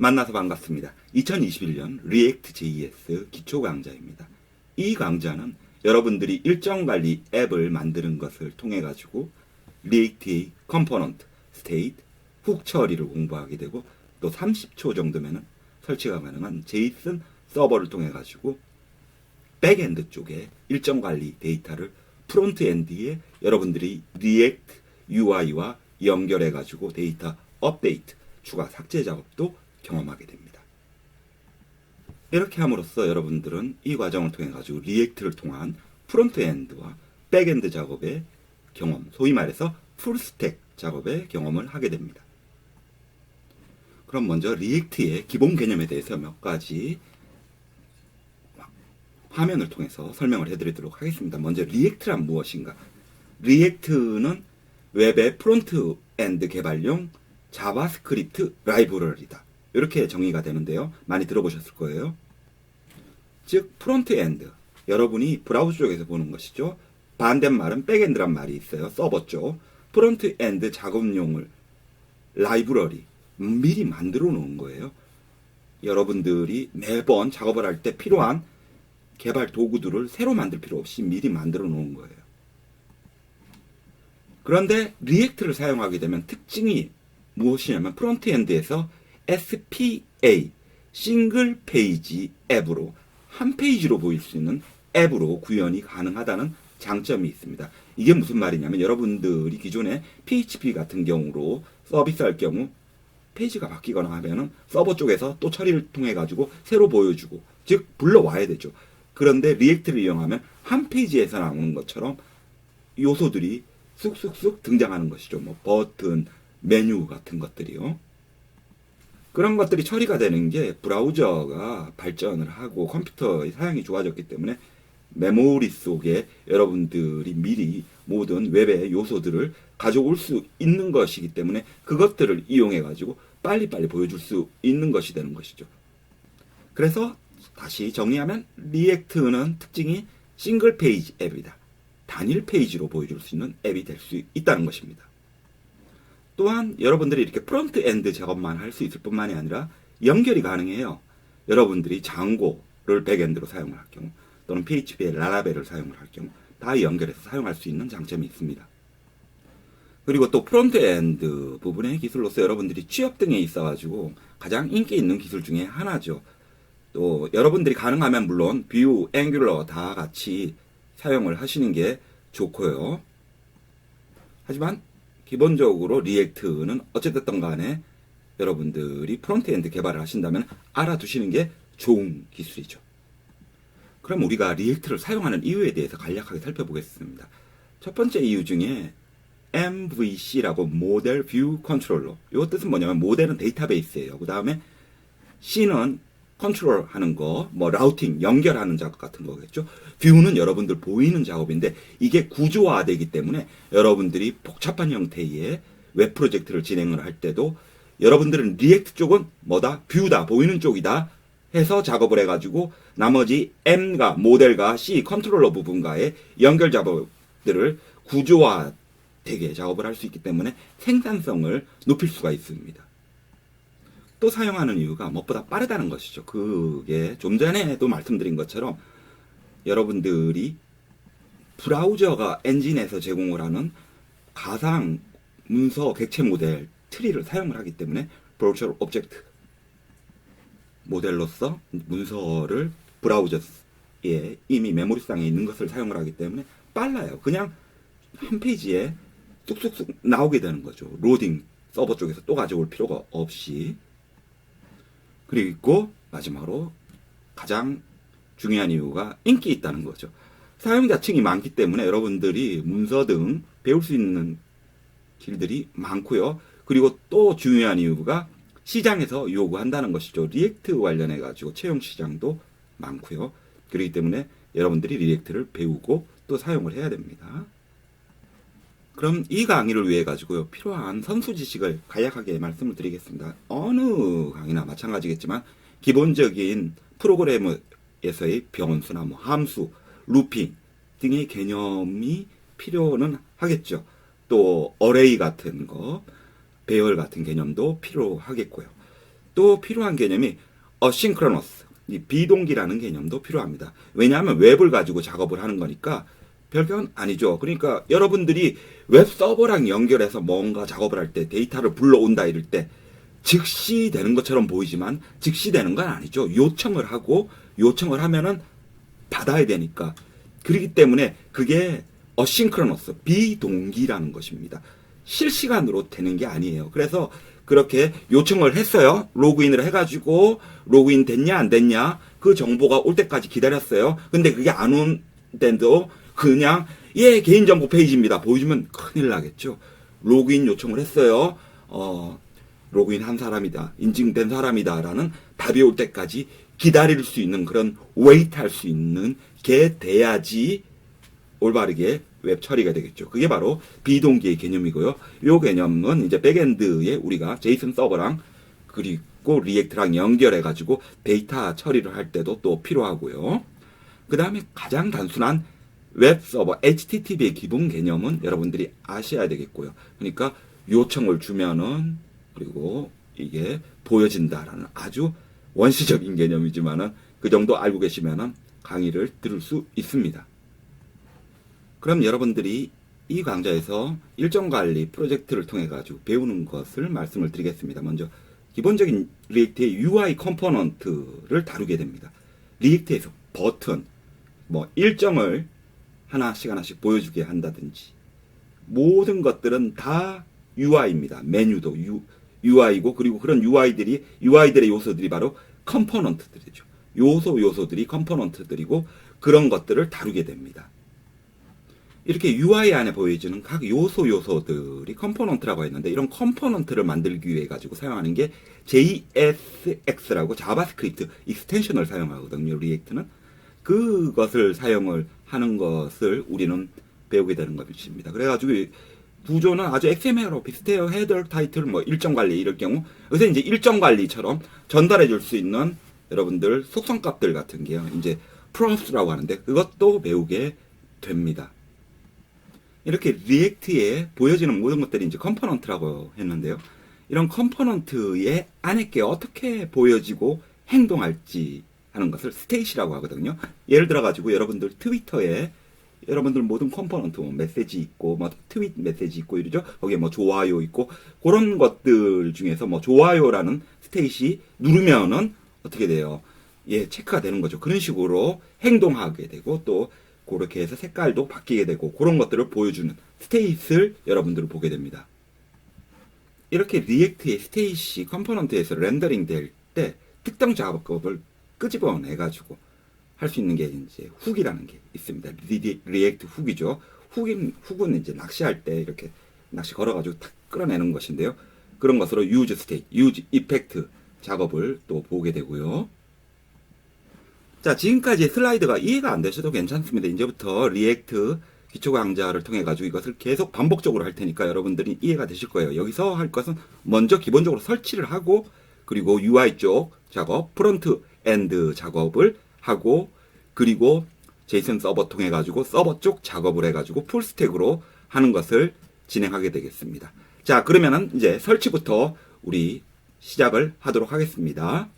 만나서 반갑습니다. 2021년 리액트 JS 기초 강좌입니다. 이 강좌는 여러분들이 일정 관리 앱을 만드는 것을 통해 가지고 리액트의 컴포넌트, 스테이트, 훅 처리를 공부하게 되고 또 30초 정도면은 설치가 가능한 제이슨 서버를 통해 가지고 백엔드 쪽에 일정 관리 데이터를 프론트엔드에 여러분들이 리액트 UI와 연결해 가지고 데이터 업데이트, 추가 삭제 작업도 경험하게 됩니다. 이렇게 함으로써 여러분들은 이 과정을 통해 가지고 리액트를 통한 프론트엔드와 백엔드 작업의 경험, 소위 말해서 풀스택 작업의 경험을 하게 됩니다. 그럼 먼저 리액트의 기본 개념에 대해서 몇 가지 화면을 통해서 설명을 해드리도록 하겠습니다. 먼저 리액트란 무엇인가? 리액트는 웹의 프론트엔드 개발용 자바스크립트 라이브러리다. 이렇게 정의가 되는데요. 많이 들어보셨을 거예요. 즉 프론트엔드, 여러분이 브라우저 쪽에서 보는 것이죠. 반대말은 백엔드란 말이 있어요. 서버 쪽. 프론트엔드 작업용을 라이브러리 미리 만들어 놓은 거예요. 여러분들이 매번 작업을 할 때 필요한 개발 도구들을 새로 만들 필요 없이 미리 만들어 놓은 거예요. 그런데 리액트를 사용하게 되면 특징이 무엇이냐면 프론트엔드에서 SPA, 싱글 페이지 앱으로 한 페이지로 보일 수 있는 앱으로 구현이 가능하다는 장점이 있습니다. 이게 무슨 말이냐면 여러분들이 기존에 PHP 같은 경우로 서비스할 경우 페이지가 바뀌거나 하면은 서버 쪽에서 또 처리를 통해 가지고 새로 보여주고, 즉 불러와야 되죠. 그런데 리액트를 이용하면 한 페이지에서 나오는 것처럼 요소들이 쑥쑥쑥 등장하는 것이죠. 뭐 버튼, 메뉴 같은 것들이요. 그런 것들이 처리가 되는 게 브라우저가 발전을 하고 컴퓨터의 사양이 좋아졌기 때문에 메모리 속에 여러분들이 미리 모든 웹의 요소들을 가져올 수 있는 것이기 때문에 그것들을 이용해 가지고 빨리빨리 보여줄 수 있는 것이 되는 것이죠. 그래서 다시 정리하면 리액트는 특징이 싱글 페이지 앱이다. 단일 페이지로 보여줄 수 있는 앱이 될 수 있다는 것입니다. 또한 여러분들이 이렇게 프론트엔드 작업만 할 수 있을 뿐만이 아니라 연결이 가능해요. 여러분들이 장고를 백엔드로 사용을 할 경우 또는 PHP의 라라벨을 사용을 할 경우 다 연결해서 사용할 수 있는 장점이 있습니다. 그리고 또 프론트엔드 부분의 기술로서 여러분들이 취업 등에 있어가지고 가장 인기 있는 기술 중에 하나죠. 또 여러분들이 가능하면 물론 뷰, 앵귤러 다 같이 사용을 하시는 게 좋고요. 하지만 기본적으로 리액트는 어쨌든 간에 여러분들이 프론트엔드 개발을 하신다면 알아두시는 게 좋은 기술이죠. 그럼 우리가 리액트를 사용하는 이유에 대해서 간략하게 살펴보겠습니다. 첫 번째 이유 중에 MVC라고 모델 뷰 컨트롤러. 이 뜻은 뭐냐면 모델은 데이터베이스예요. 그 다음에 C는 컨트롤 하는 거, 뭐 라우팅, 연결하는 작업 같은 거겠죠. 뷰는 여러분들 보이는 작업인데 이게 구조화되기 때문에 여러분들이 복잡한 형태의 웹 프로젝트를 진행을 할 때도 여러분들은 리액트 쪽은 뭐다? 뷰다, 보이는 쪽이다 해서 작업을 해가지고 나머지 M과 모델과 C, 컨트롤러 부분과의 연결 작업들을 구조화되게 작업을 할 수 있기 때문에 생산성을 높일 수가 있습니다. 또 사용하는 이유가 무엇보다 빠르다는 것이죠. 그게 좀 전에도 말씀드린 것처럼 여러분들이 브라우저가 엔진에서 제공을 하는 가상 문서 객체 모델 트리를 사용을 하기 때문에 Virtual Object 모델로서 문서를 브라우저에 이미 메모리상에 있는 것을 사용을 하기 때문에 빨라요. 그냥 한 페이지에 쑥쑥쑥 나오게 되는 거죠. 로딩 서버 쪽에서 또 가져올 필요가 없이. 그리고 마지막으로 가장 중요한 이유가 인기 있다는 거죠. 사용자층이 많기 때문에 여러분들이 문서 등 배울 수 있는 길들이 많고요. 그리고 또 중요한 이유가 시장에서 요구한다는 것이죠. 리액트 관련해 가지고 채용 시장도 많고요. 그렇기 때문에 여러분들이 리액트를 배우고 또 사용을 해야 됩니다. 그럼 이 강의를 위해 가지고요 필요한 선수 지식을 간략하게 말씀을 드리겠습니다. 어느 강의나 마찬가지겠지만 기본적인 프로그래머에서의 변수나 뭐 함수, 루핑 등의 개념이 필요는 하겠죠. 또 어레이 같은 거, 배열 같은 개념도 필요하겠고요. 또 필요한 개념이 asynchronous, 이 비동기라는 개념도 필요합니다. 왜냐하면 웹을 가지고 작업을 하는 거니까 별건 아니죠. 그러니까 여러분들이 웹 서버랑 연결해서 뭔가 작업을 할 때 데이터를 불러온다 이럴 때 즉시 되는 것처럼 보이지만 즉시 되는 건 아니죠. 요청을 하고 요청을 하면은 받아야 되니까. 그렇기 때문에 그게 asynchronous, 비동기라는 것입니다. 실시간으로 되는 게 아니에요. 그래서 그렇게 요청을 했어요. 로그인을 해가지고 로그인 됐냐 안 됐냐 그 정보가 올 때까지 기다렸어요. 근데 그게 안 온데도 그냥 개인정보 페이지입니다 보여주면 큰일 나겠죠. 로그인 요청을 했어요. 로그인 한 사람이다, 인증된 사람이다 라는 답이 올 때까지 기다릴 수 있는, 그런 웨이트 할 수 있는 게 돼야지 올바르게 웹 처리가 되겠죠. 그게 바로 비동기의 개념이고요. 이 개념은 이제 백엔드에 우리가 제이슨 서버랑 그리고 리액트랑 연결해 가지고 데이터 처리를 할 때도 또 필요하고요. 그 다음에 가장 단순한 웹 서버 HTTP의 기본 개념은 여러분들이 아셔야 되겠고요. 그러니까 요청을 주면은 그리고 이게 보여진다라는 아주 원시적인 개념이지만은 그 정도 알고 계시면은 강의를 들을 수 있습니다. 그럼 여러분들이 이 강좌에서 일정 관리 프로젝트를 통해 가지고 배우는 것을 말씀을 드리겠습니다. 먼저 기본적인 리액트의 UI 컴포넌트를 다루게 됩니다. 리액트에서 버튼, 일정을 하나씩 보여주게 한다든지 모든 것들은 다 UI입니다. 메뉴도 UI고 그리고 그런 UI들의 요소들이 바로 컴포넌트들이죠. 요소들이 컴포넌트들이고 그런 것들을 다루게 됩니다. 이렇게 UI 안에 보여지는 각 요소들이 컴포넌트라고 했는데 이런 컴포넌트를 만들기 위해 가지고 사용하는 게 JSX라고 자바스크립트 익스텐션을 사용하거든요. 리액트는 그것을 사용을 하는 것을 우리는 배우게 되는 것입니다. 그래가지고 구조는 아주 XML하고 비슷해요. 헤더, 타이틀, 일정 관리 이럴 경우 요새 이제 일정 관리처럼 전달해 줄 수 있는 여러분들 속성값들 같은 게요. 이제 props라고 하는데 그것도 배우게 됩니다. 이렇게 리액트에 보여지는 모든 것들이 이제 컴포넌트라고 했는데요. 이런 컴포넌트의 안에 게 어떻게 보여지고 행동할지 하는 것을 스테이시라고 하거든요. 예를 들어 가지고 여러분들 트위터에 여러분들 모든 컴포넌트 메시지 있고 트윗 메시지 있고 이러죠. 거기에 좋아요 있고 그런 것들 중에서 좋아요라는 스테이시 누르면은 어떻게 돼요? 체크가 되는 거죠. 그런 식으로 행동하게 되고 또 그렇게 해서 색깔도 바뀌게 되고 그런 것들을 보여주는 스테이트를 여러분들은 보게 됩니다. 이렇게 리액트의 스테이시 컴포넌트에서 렌더링 될 때 특정 작업법을 끄집어내 가지고 할 수 있는 게 이제 훅이라는 게 있습니다. 리액트 훅이죠. 훅은 이제 낚시할 때 이렇게 낚시 걸어가지고 탁 끌어내는 것인데요. 그런 것으로 use state, use effect 작업을 또 보게 되고요. 자, 지금까지 슬라이드가 이해가 안 되셔도 괜찮습니다. 이제부터 리액트 기초 강좌를 통해 가지고 이것을 계속 반복적으로 할 테니까 여러분들이 이해가 되실 거예요. 여기서 할 것은 먼저 기본적으로 설치를 하고 그리고 UI 쪽 작업, 프론트 엔드 작업을 하고 그리고 제이슨 서버 통해 가지고 서버 쪽 작업을 해 가지고 풀스택으로 하는 것을 진행하게 되겠습니다. 자, 그러면은 이제 설치부터 우리 시작을 하도록 하겠습니다.